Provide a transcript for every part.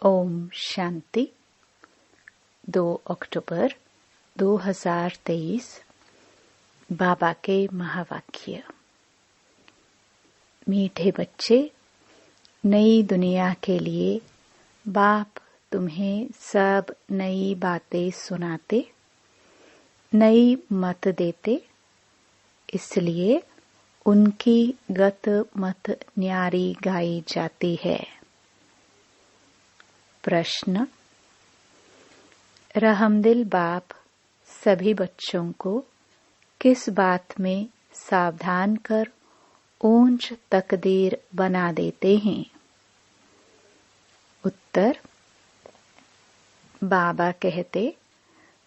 ओम शांति। 2 अक्टूबर 2023 बाबा के महावाक्य। मीठे बच्चे, नई दुनिया के लिए बाप तुम्हें सब नई बातें सुनाते, नई मत देते, इसलिए उनकी गत मत न्यारी गाई जाती है। प्रश्न। रहमदिल बाप सभी बच्चों को किस बात में सावधान कर ऊंच तकदीर बना देते हैं? उत्तर। बाबा कहते,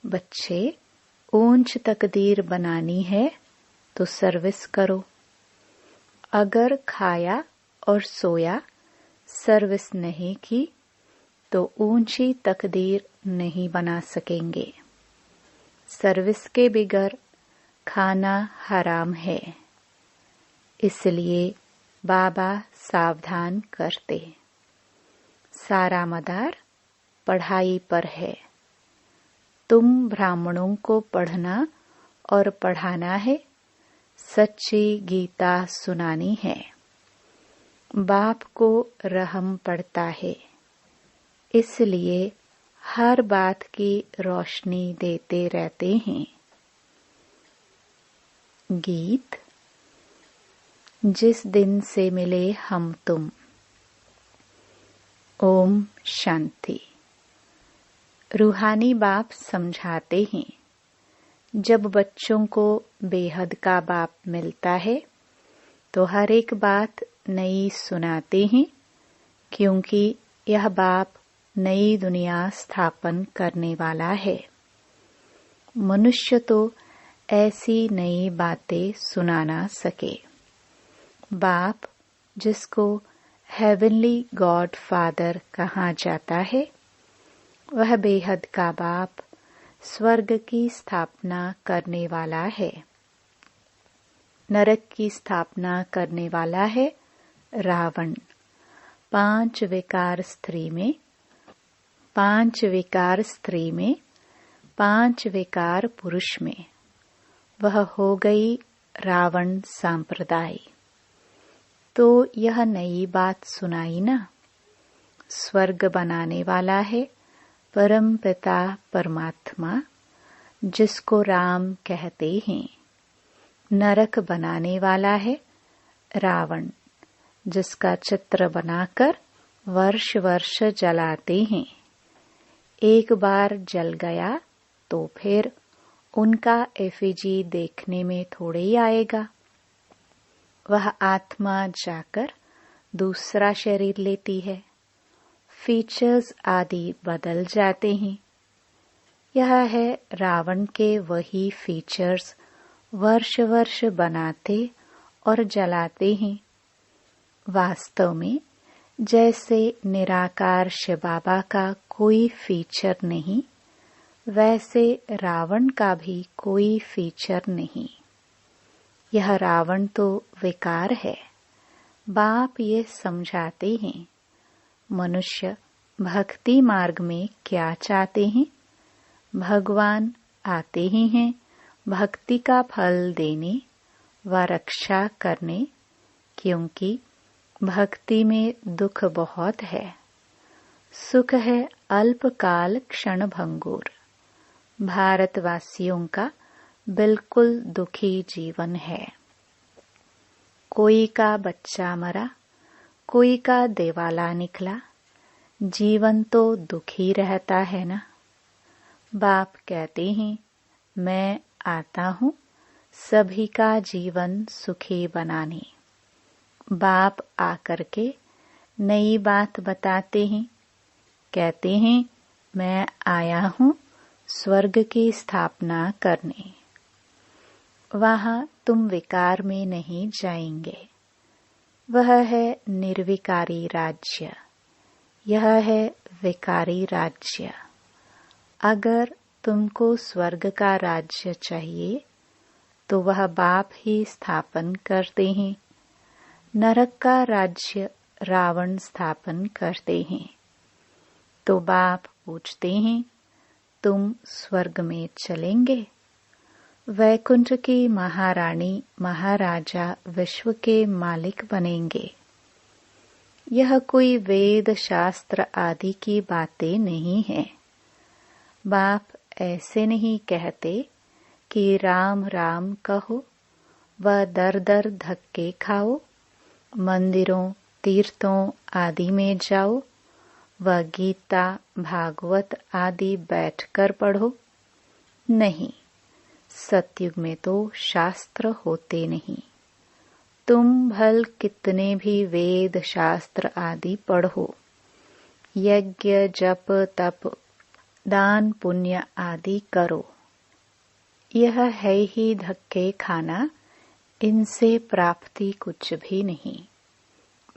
बच्चे, ऊंच तकदीर बनानी है तो सर्विस करो। अगर खाया और सोया, सर्विस नहीं की तो ऊंची तकदीर नहीं बना सकेंगे। सर्विस के बिगर खाना हराम है, इसलिए बाबा सावधान करते। सारा मदार पढ़ाई पर है। तुम ब्राह्मणों को पढ़ना और पढ़ाना है, सच्ची गीता सुनानी है। बाप को रहम पड़ता है, इसलिए हर बात की रोशनी देते रहते हैं। गीत। जिस दिन से मिले हम तुम। ओम शांति। रूहानी बाप समझाते हैं, जब बच्चों को बेहद का बाप मिलता है तो हर एक बात नई सुनाते हैं, क्योंकि यह बाप नई दुनिया स्थापन करने वाला है। मनुष्य तो ऐसी नई बातें सुना ना सके। बाप, जिसको हेवनली गॉड फादर कहा जाता है, वह बेहद का बाप स्वर्ग की स्थापना करने वाला है। नरक की स्थापना करने वाला है रावण। 5 विकार स्त्री में, 5 विकार स्त्री में, 5 विकार पुरुष में, वह हो गई रावण सांप्रदाय। तो यह नई बात सुनाई ना। स्वर्ग बनाने वाला है परम पिता परमात्मा, जिसको राम कहते हैं। नरक बनाने वाला है रावण, जिसका चित्र बनाकर वर्ष वर्ष जलाते हैं। एक बार जल गया तो फिर उनका एफिजी देखने में थोड़े ही आएगा। वह आत्मा जाकर दूसरा शरीर लेती है। फीचर्स आदि बदल जाते हैं। यह है रावण के वही फीचर्स वर्ष वर्ष बनाते और जलाते हैं। वास्तव में जैसे निराकार शिव बाबा का कोई फीचर नहीं, वैसे रावण का भी कोई फीचर नहीं। यह रावण तो विकार है। बाप ये समझाते हैं, मनुष्य भक्ति मार्ग में क्या चाहते हैं? भगवान आते ही हैं भक्ति का फल देने व रक्षा करने, क्योंकि भक्ति में दुख बहुत है। सुख है अल्पकाल क्षण भंगुर। भारतवासियों का बिल्कुल दुखी जीवन है। कोई का बच्चा मरा, कोई का देवाला निकला, जीवन तो दुखी रहता है ना। बाप कहते हैं, मैं आता हूँ सभी का जीवन सुखी बनाने। बाप आकर के नई बात बताते हैं, कहते हैं, मैं आया हूँ स्वर्ग की स्थापना करने। वहाँ तुम विकार में नहीं जाएंगे। वह है निर्विकारी राज्य, यह है विकारी राज्य। अगर तुमको स्वर्ग का राज्य चाहिए तो वह बाप ही स्थापन करते हैं। नरक का राज्य रावण स्थापन करते हैं। तो बाप पूछते हैं, तुम स्वर्ग में चलेंगे? वैकुंठ की महारानी महाराजा विश्व के मालिक बनेंगे। यह कोई वेद शास्त्र आदि की बातें नहीं है। बाप ऐसे नहीं कहते कि राम राम कहो व दर दर धक्के खाओ, मंदिरों तीर्थों आदि में जाओ व गीता भागवत आदि बैठकर पढ़ो। नहीं, सतयुग में तो शास्त्र होते नहीं। तुम भल कितने भी वेद शास्त्र आदि पढ़ो, यज्ञ जप तप दान पुण्य आदि करो, यह है ही धक्के खाना, इनसे प्राप्ति कुछ भी नहीं।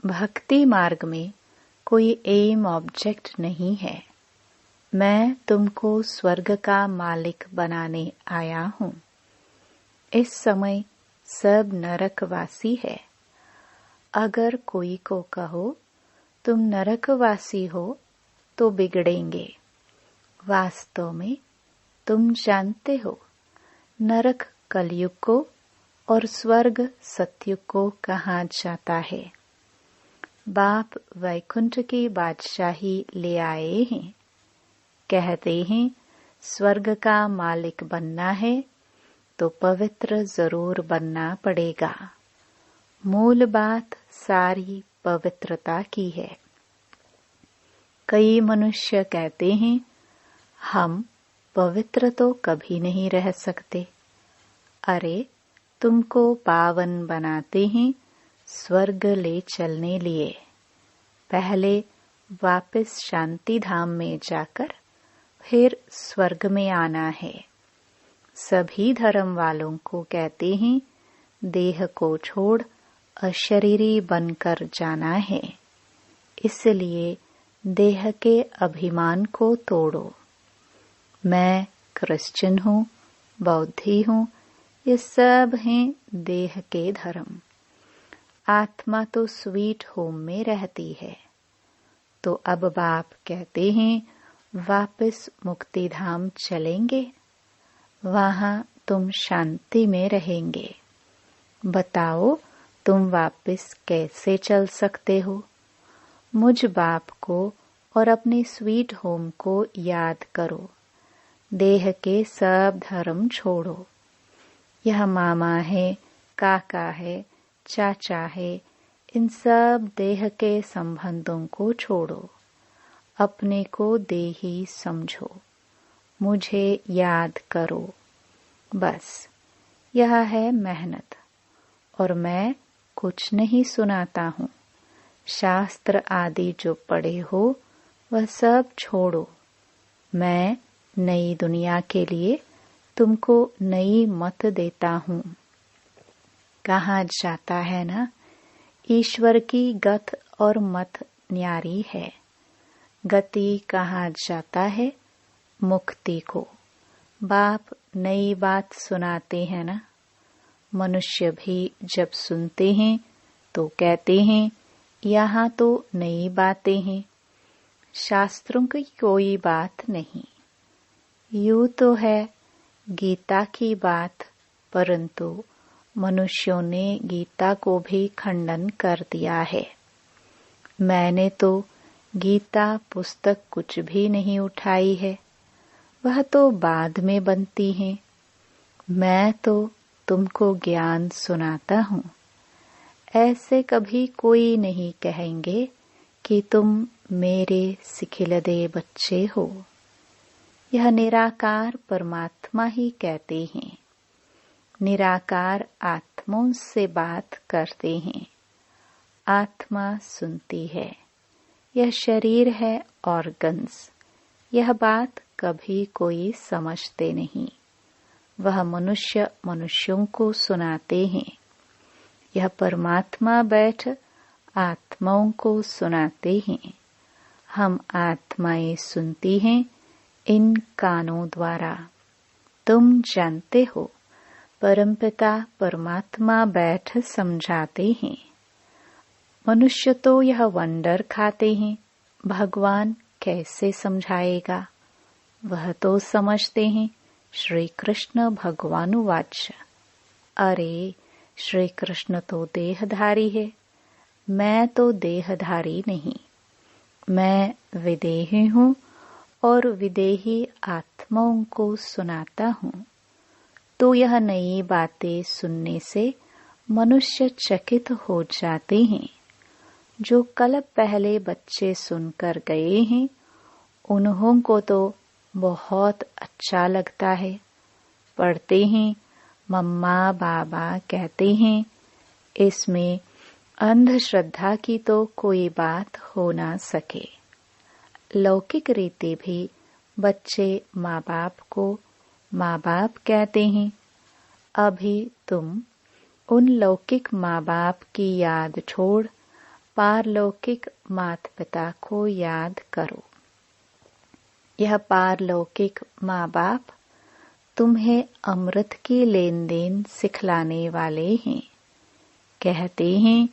भक्ति मार्ग में कोई एम ऑब्जेक्ट नहीं है। मैं तुमको स्वर्ग का मालिक बनाने आया हूँ। इस समय सब नरकवासी है। अगर कोई को कहो तुम नरकवासी हो तो बिगड़ेंगे। वास्तव में तुम जानते हो नरक कलयुग को और स्वर्ग सतयुग को कहा जाता है। बाप वैकुंठ की बादशाही ले आए हैं। कहते हैं स्वर्ग का मालिक बनना है तो पवित्र जरूर बनना पड़ेगा। मूल बात सारी पवित्रता की है। कई मनुष्य कहते हैं हम पवित्र तो कभी नहीं रह सकते। अरे तुमको पावन बनाते हैं स्वर्ग ले चलने लिए। पहले वापस शांति धाम में जाकर फिर स्वर्ग में आना है। सभी धर्म वालों को कहते हैं देह को छोड़ अशरीरी बनकर जाना है। इसलिए देह के अभिमान को तोड़ो। मैं क्रिश्चियन हूँ, बौद्धी हूँ, ये सब हैं देह के धर्म। आत्मा तो स्वीट होम में रहती है। तो अब बाप कहते हैं वापस मुक्ति धाम चलेंगे, वहां तुम शांति में रहेंगे। बताओ तुम वापस कैसे चल सकते हो? मुझ बाप को और अपने स्वीट होम को याद करो। देह के सब धर्म छोड़ो। यह मामा है, काका है, चाचा है, इन सब देह के संबंधों को छोड़ो। अपने को देही समझो। मुझे याद करो। बस यह है मेहनत। और मैं कुछ नहीं सुनाता हूँ। शास्त्र आदि जो पढ़े हो वह सब छोड़ो। मैं नई दुनिया के लिए तुमको नई मत देता हूँ। कहा जाता है ना, ईश्वर की गत और मत न्यारी है। गति कहा जाता है मुक्ति को। बाप नई बात सुनाते हैं ना। मनुष्य भी जब सुनते हैं तो कहते हैं यहाँ तो नई बातें हैं, शास्त्रों की कोई बात नहीं। यूं तो है गीता की बात, परंतु मनुष्यों ने गीता को भी खंडन कर दिया है। मैंने तो गीता पुस्तक कुछ भी नहीं उठाई है, वह तो बाद में बनती है। मैं तो तुमको ज्ञान सुनाता हूँ। ऐसे कभी कोई नहीं कहेंगे कि तुम मेरे सिखिलदे बच्चे हो। यह निराकार परमात्मा ही कहते हैं। निराकार आत्माओं से बात करते हैं। आत्मा सुनती है। यह शरीर है ऑर्गन्स। यह बात कभी कोई समझते नहीं। वह मनुष्य मनुष्यों को सुनाते हैं। यह परमात्मा बैठ आत्माओं को सुनाते हैं। हम आत्माएं सुनती हैं इन कानों द्वारा। तुम जानते हो परमपिता परमात्मा बैठ समझाते हैं। मनुष्य तो यह वंडर खाते हैं भगवान कैसे समझाएगा, वह तो समझते हैं। श्री कृष्ण भगवानुवाच। अरे, श्री कृष्ण तो देहधारी है, मैं तो देहधारी नहीं। मैं विदेही हूँ और विदेही आत्माओं को सुनाता हूँ। तो यह नई बातें सुनने से मनुष्य चकित हो जाते हैं। जो कल पहले बच्चे सुनकर गए हैं, उन्हों को तो बहुत अच्छा लगता है। पढ़ते हैं, मम्मा बाबा कहते हैं। इसमें अंधश्रद्धा की तो कोई बात हो ना सके। लौकिक रीति भी बच्चे माँ बाप को माँ बाप कहते हैं। अभी तुम उन लौकिक माँ बाप की याद छोड़ पारलौकिक माता पिता को याद करो। यह पारलौकिक माँ बाप तुम्हें अमृत की लेन देन सिखलाने वाले हैं। कहते हैं,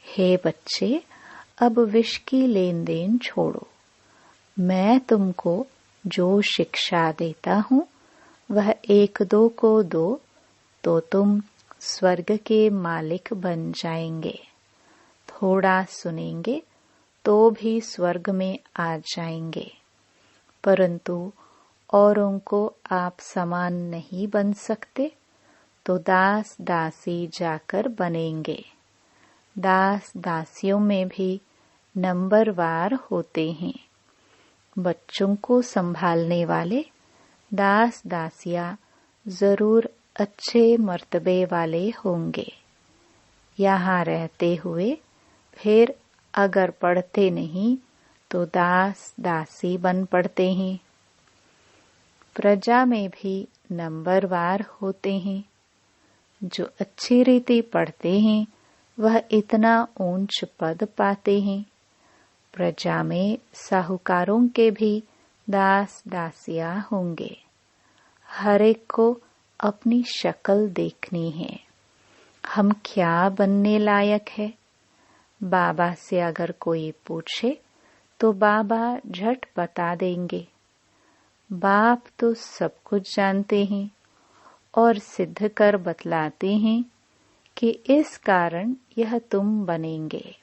हे बच्चे, अब विष की लेन देन छोड़ो। मैं तुमको जो शिक्षा देता हूँ वह एक दो को दो तो तुम स्वर्ग के मालिक बन जाएंगे। थोड़ा सुनेंगे तो भी स्वर्ग में आ जाएंगे। परंतु औरों को आप समान नहीं बन सकते, तो दास दासी जाकर बनेंगे। दास दासियों में भी नंबरवार होते हैं। बच्चों को संभालने वाले दास दासियां जरूर अच्छे मर्तबे वाले होंगे। यहाँ रहते हुए फिर अगर पढ़ते नहीं तो दास दासी बन पड़ते हैं। प्रजा में भी नंबरवार होते हैं। जो अच्छी रीति पढ़ते हैं वह इतना ऊंच पद पाते हैं। प्रजा में साहूकारों के भी दास दासियां होंगे। हर एक को अपनी शक्ल देखनी है। हम क्या बनने लायक है? बाबा से अगर कोई पूछे तो बाबा झट बता देंगे। बाप तो सब कुछ जानते हैं और सिद्ध कर बतलाते हैं कि इस कारण यह तुम बनेंगे।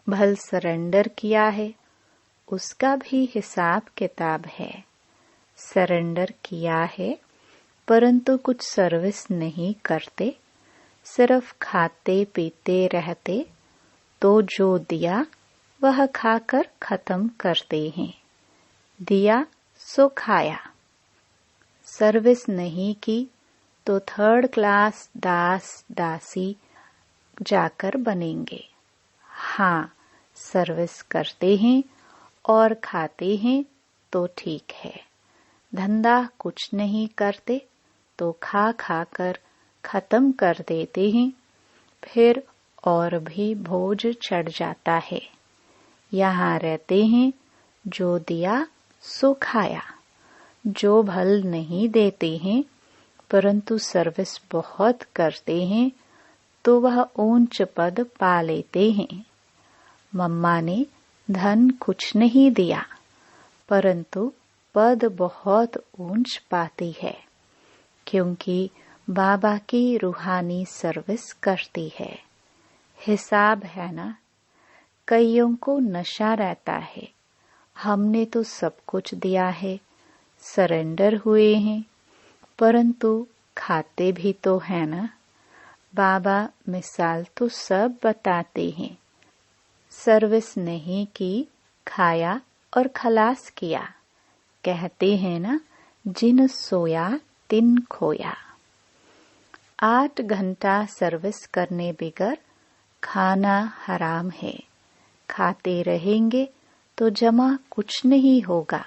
भल सरेंडर किया है, उसका भी हिसाब किताब है। सरेंडर किया है परंतु कुछ सर्विस नहीं करते, सिर्फ खाते पीते रहते, तो जो दिया वह खाकर खत्म करते हैं। दिया सो खाया। सर्विस नहीं की तो थर्ड क्लास दास दासी जाकर बनेंगे। हाँ, सर्विस करते हैं और खाते हैं तो ठीक है। धंधा कुछ नहीं करते तो खा खा कर खत्म कर देते हैं, फिर और भी बोझ चढ़ जाता है। यहाँ रहते हैं, जो दिया सो खाया। जो भल नहीं देते हैं परंतु सर्विस बहुत करते हैं तो वह ऊंच पद पा लेते हैं। मम्मा ने धन कुछ नहीं दिया परंतु पद बहुत ऊंच पाती है, क्योंकि बाबा की रूहानी सर्विस करती है। हिसाब है ना। कईयों को नशा रहता है, हमने तो सब कुछ दिया है, सरेंडर हुए हैं, परंतु खाते भी तो है ना। बाबा मिसाल तो सब बताते हैं। सर्विस नहीं की, खाया और खलास किया। कहते हैं ना, जिन सोया तिन खोया। 8 घंटा सर्विस करने बिगर खाना हराम है। खाते रहेंगे तो जमा कुछ नहीं होगा,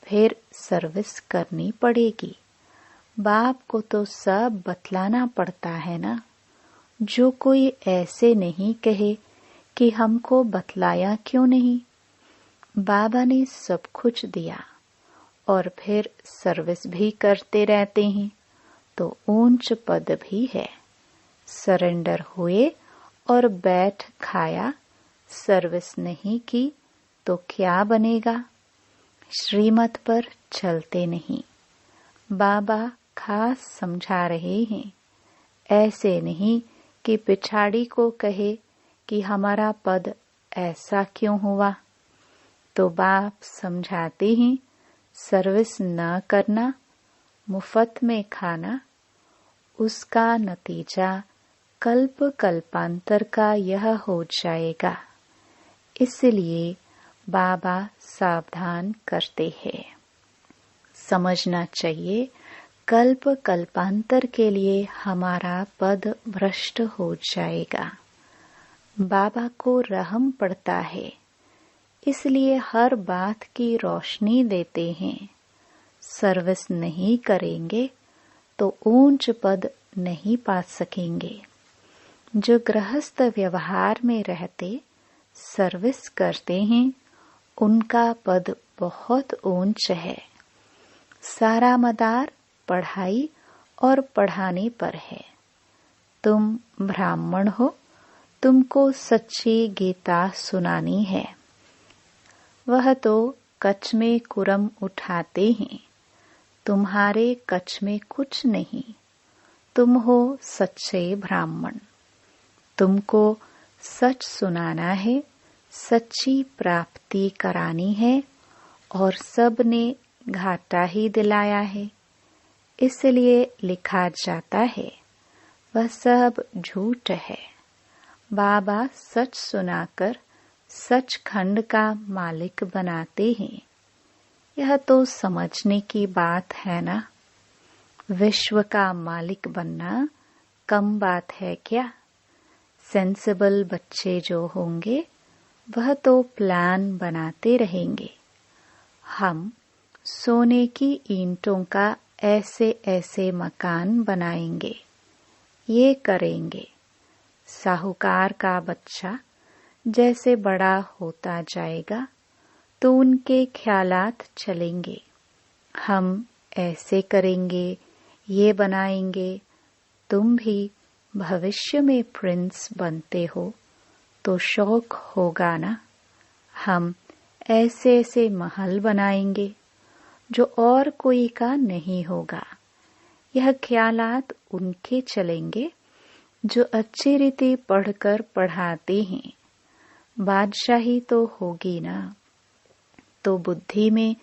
फिर सर्विस करनी पड़ेगी। बाप को तो सब बतलाना पड़ता है ना। जो कोई ऐसे नहीं कहे कि हमको बतलाया क्यों नहीं। बाबा ने सब कुछ दिया और फिर सर्विस भी करते रहते हैं, तो ऊंच पद भी है। सरेंडर हुए और बैठ खाया, सर्विस नहीं की तो क्या बनेगा? श्रीमत पर चलते नहीं। बाबा खास समझा रहे हैं, ऐसे नहीं कि पिछाड़ी को कहे कि हमारा पद ऐसा क्यों हुआ। तो बाप समझाते हैं, सर्विस न करना, मुफ्त में खाना, उसका नतीजा कल्प कल्पांतर का यह हो जाएगा। इसलिए बाबा सावधान करते हैं। समझना चाहिए, कल्प कल्पांतर के लिए हमारा पद भ्रष्ट हो जाएगा। बाबा को रहम पड़ता है, इसलिए हर बात की रोशनी देते हैं। सर्विस नहीं करेंगे तो ऊंच पद नहीं पा सकेंगे। जो गृहस्थ व्यवहार में रहते सर्विस करते हैं, उनका पद बहुत ऊंच है। सारा मदार पढ़ाई और पढ़ाने पर है। तुम ब्राह्मण हो, तुमको सच्ची गीता सुनानी है। वह तो कच्छ में कुरम उठाते हैं, तुम्हारे कच्छ में कुछ नहीं। तुम हो सच्चे ब्राह्मण। तुमको सच सुनाना है, सच्ची प्राप्ति करानी है, और सब ने घाटा ही दिलाया है। इसलिए लिखा जाता है, वह सब झूठ है। बाबा सच सुनाकर सचखंड का मालिक बनाते हैं। यह तो समझने की बात है ना। विश्व का मालिक बनना कम बात है क्या। सेंसिबल बच्चे जो होंगे वह तो प्लान बनाते रहेंगे। हम सोने की ईंटों का ऐसे ऐसे मकान बनाएंगे, ये करेंगे। साहूकार का बच्चा जैसे बड़ा होता जाएगा तो उनके ख्यालात चलेंगे। हम ऐसे करेंगे, ये बनाएंगे। तुम भी भविष्य में प्रिंस बनते हो तो शौक होगा ना। हम ऐसे ऐसे महल बनाएंगे जो और कोई का नहीं होगा। यह ख्यालात उनके चलेंगे जो अच्छी रीति पढ़कर पढ़ाते हैं। बादशाही तो होगी ना, तो बुद्धि में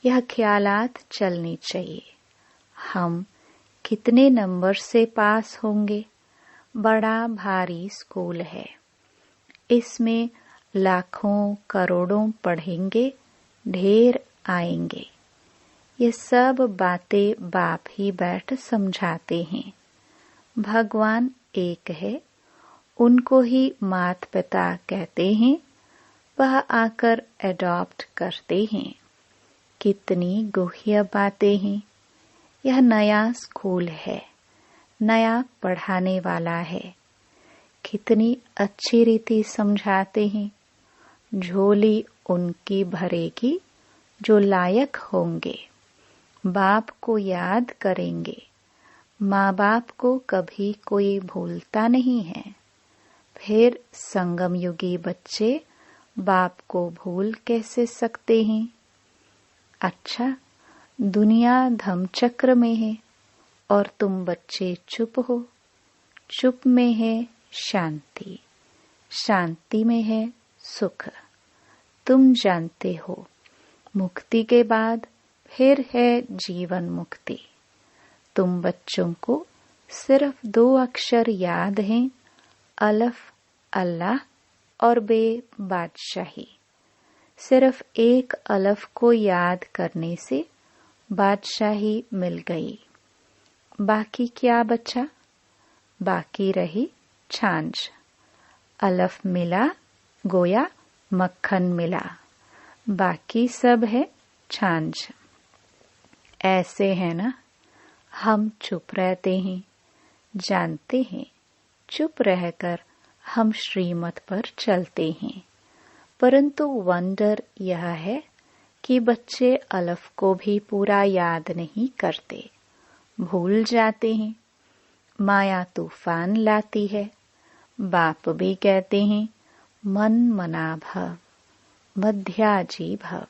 यह ख्यालात चलनी चाहिए। हम कितने नंबर से पास होंगे। बड़ा भारी स्कूल है, इसमें लाखों करोड़ों पढ़ेंगे, ढेर आएंगे। ये सब बातें बाप ही बैठ समझाते हैं। भगवान एक है, उनको ही माता पिता कहते हैं। वह आकर एडॉप्ट करते हैं। कितनी गुह्य बातें हैं। यह नया स्कूल है, नया पढ़ाने वाला है। कितनी अच्छी रीति समझाते हैं। झोली उनकी भरेगी जो लायक होंगे। बाप को याद करेंगे। माँ बाप को कभी कोई भूलता नहीं है। फिर संगम युगी बच्चे बाप को भूल कैसे सकते हैं। अच्छा, दुनिया धमचक्र में है और तुम बच्चे चुप हो। चुप में है शांति, शांति में है सुख। तुम जानते हो, मुक्ति के बाद फिर है जीवन मुक्ति। तुम बच्चों को सिर्फ 2 अक्षर याद हैं, अलफ अल्लाह और बे बादशाही। सिर्फ एक अलफ को याद करने से बादशाही मिल गई। बाकी क्या बचा? बाकी रही छाछ। अलफ मिला, गोया मक्खन मिला। बाकी सब है छाछ। ऐसे है ना। हम चुप रहते हैं, जानते हैं चुप रहकर हम श्रीमत पर चलते हैं। परंतु वंडर यह है कि बच्चे अलफ को भी पूरा याद नहीं करते, भूल जाते हैं। माया तूफान लाती है। बाप भी कहते हैं मन मना भव, मध्याजी भव।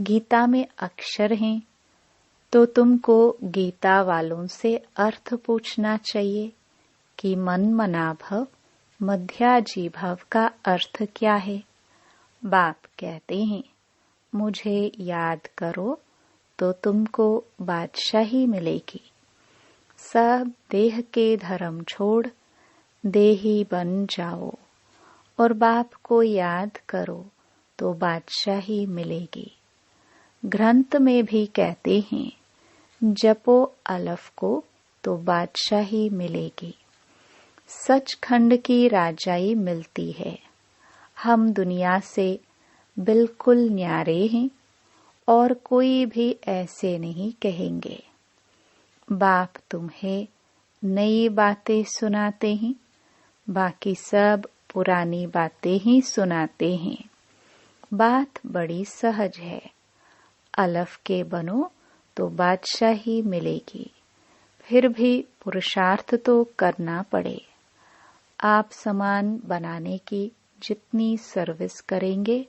गीता में अक्षर हैं, तो तुमको गीता वालों से अर्थ पूछना चाहिए कि मन मना भव मध्याजी भव का अर्थ क्या है। बाप कहते हैं, मुझे याद करो तो तुमको बादशाही मिलेगी। सब देह के धर्म छोड़ देही बन जाओ और बाप को याद करो तो बादशाही मिलेगी। ग्रंथ में भी कहते हैं, जपो अलफ को तो बादशाही मिलेगी। सचखंड की राजाई मिलती है। हम दुनिया से बिल्कुल न्यारे हैं और कोई भी ऐसे नहीं कहेंगे। बाप तुम्हें नई बातें सुनाते हैं, बाकी सब पुरानी बातें ही सुनाते हैं। बात बड़ी सहज है। अलफ के बनो तो बादशाही मिलेगी। फिर भी पुरुषार्थ तो करना पड़े। आप सामान बनाने की जितनी सर्विस करेंगे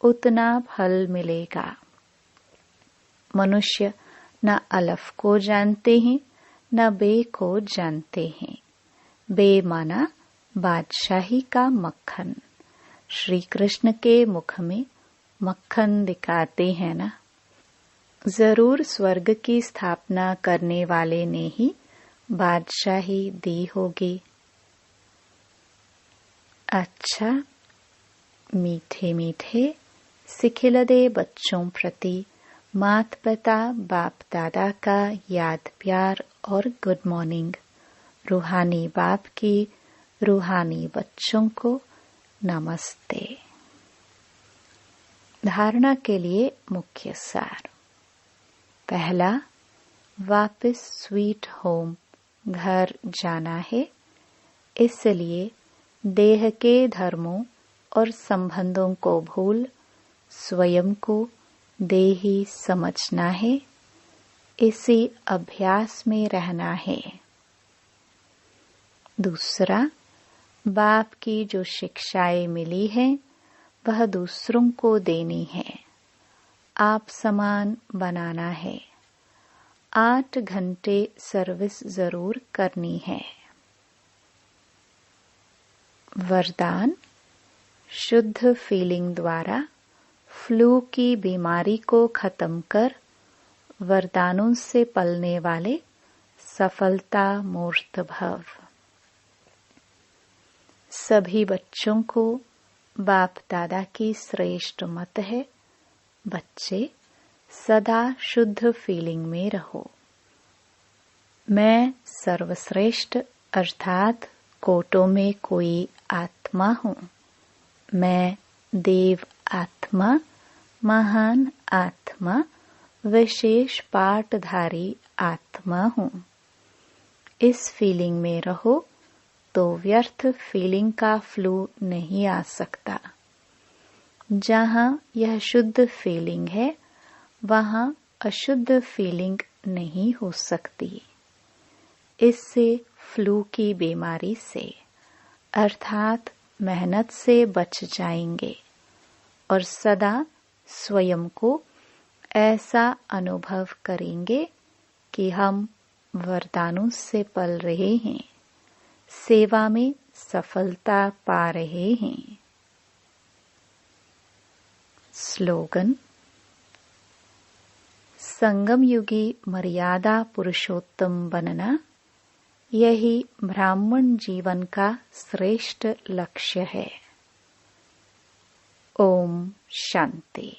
उतना फल मिलेगा। मनुष्य न अलफ को जानते हैं न बे को जानते हैं। बे माना बादशाही का मक्खन। श्री कृष्ण के मुख में मक्खन दिखाते हैं ना। जरूर स्वर्ग की स्थापना करने वाले ने ही बादशाही दी होगी। अच्छा, मीठे मीठे सिखिलदे बच्चों प्रति मात पिता बाप दादा का याद प्यार और गुड मॉर्निंग। रूहानी बाप की रूहानी बच्चों को नमस्ते। धारणा के लिए मुख्य सार। पहला, वापस स्वीट होम घर जाना है, इसलिए देह के धर्मों और संबंधों को भूल स्वयं को देही समझना है। इसी अभ्यास में रहना है। दूसरा, बाप की जो शिक्षाएं मिली हैं वह दूसरों को देनी है। आप समान बनाना है। 8 घंटे सर्विस जरूर करनी है। वरदान, शुद्ध फीलिंग द्वारा फ्लू की बीमारी को खत्म कर वरदानों से पलने वाले सफलता मूर्त भव। सभी बच्चों को बाप दादा की श्रेष्ठ मत है, बच्चे सदा शुद्ध फीलिंग में रहो। मैं सर्वश्रेष्ठ अर्थात कोटों में कोई आत्मा हूँ। मैं देव आत्मा, महान आत्मा, विशेष पाठधारी आत्मा हूँ। इस फीलिंग में रहो तो व्यर्थ फीलिंग का फ्लू नहीं आ सकता। जहाँ यह शुद्ध फीलिंग है वहाँ अशुद्ध फीलिंग नहीं हो सकती। इससे फ्लू की बीमारी से अर्थात मेहनत से बच जाएंगे और सदा स्वयं को ऐसा अनुभव करेंगे कि हम वरदानों से पल रहे हैं, सेवा में सफलता पा रहे हैं। स्लोगन, संगम युगी मर्यादा पुरुषोत्तम बनना, यही ब्राह्मण जीवन का श्रेष्ठ लक्ष्य है। ओम शांति।